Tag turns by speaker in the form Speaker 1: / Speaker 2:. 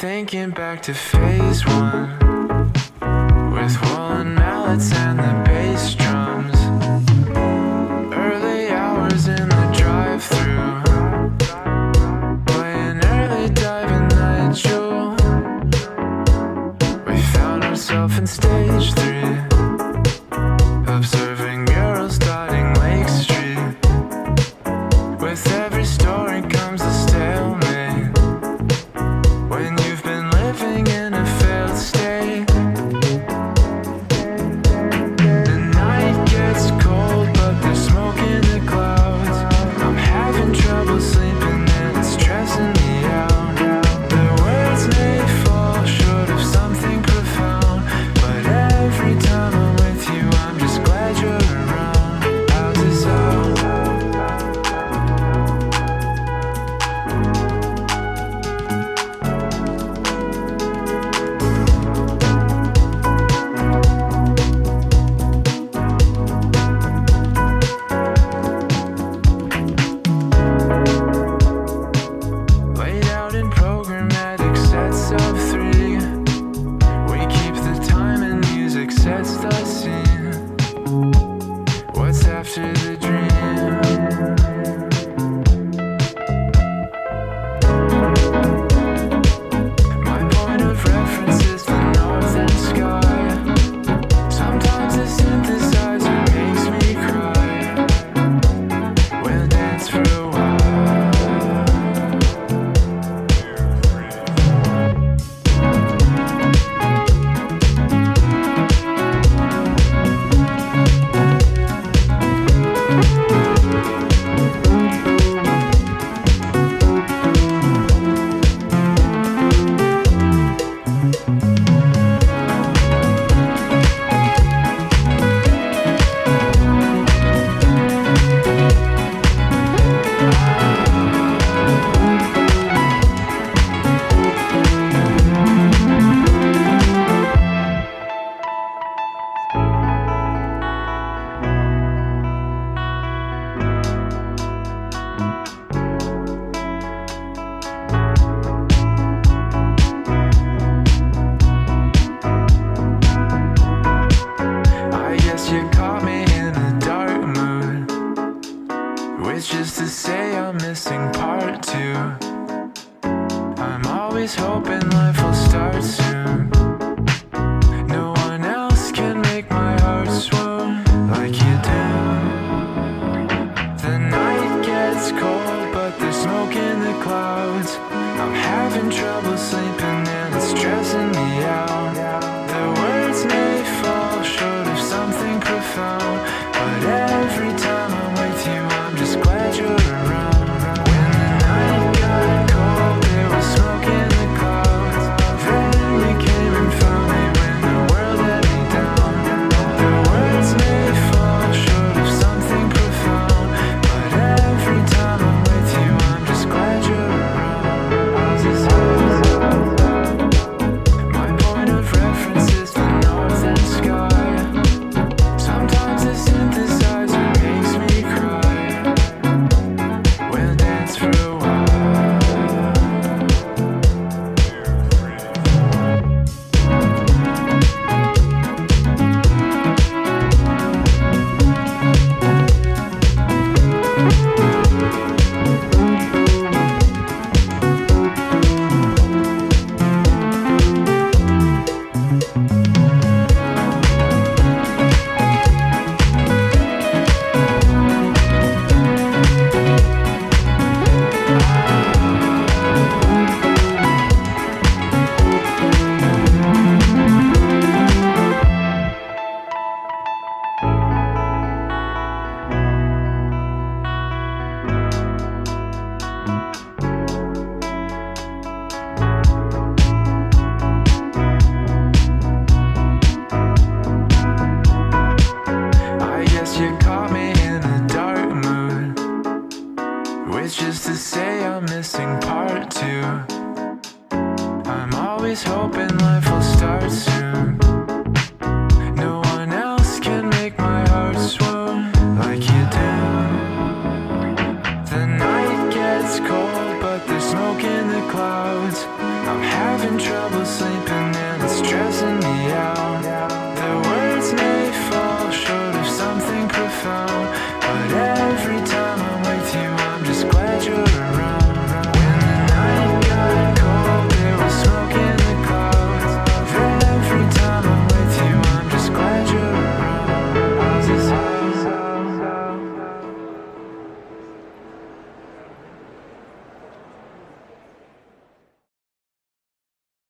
Speaker 1: Thinking back to phase one, with woolen mallets and the bass drums. Early hours in the drive-thru, playing early diving night jewel. We found ourselves in stage 3, observing murals dotting Lake Street. With every story comes a stalemate, when you've been living in a failed state. The night gets cold, but there's smoke in the clouds. I'm having trouble sleeping and it's stressing me out. The words may fall short of something profound, but every time I'm with you, I'm just glad you're around. How's this sound? Laid out in programmatic sets of 3, we keep the time and music sets the scene. What's after the dream? My point of reference is the northern sky. Sometimes the synthesizer makes me cry. We'll dance for a while. I guess you caught me in a dark mood, which is to say I'm missing part 2. I'm always hoping life will start soon. No one else can make my heart swoon like you do. The night gets cold, but there's smoke in the clouds. I'm having trouble sleeping and it's stressing me out. The words may fall short of something profound, but every time I'm with you, I'm just glad you're around. When the night got cold, there was smoke in the clouds. Then you came and found me when the world let me down. The words may fall short of something profound, but every time I'm with you, I'm just glad you're around. How's this sound? My point of reference is the northern sky. Sometimes the synthesizer makes me cry. We'll dance for a while. I guess you caught me in a dark mood, which is to say I'm missing part 2. I'm always hoping life will start soon. No one else can make my heart swoon like you do. The night gets cold, but there's smoke in the the clouds. I'm having trouble sleeping and it's stressing me out. The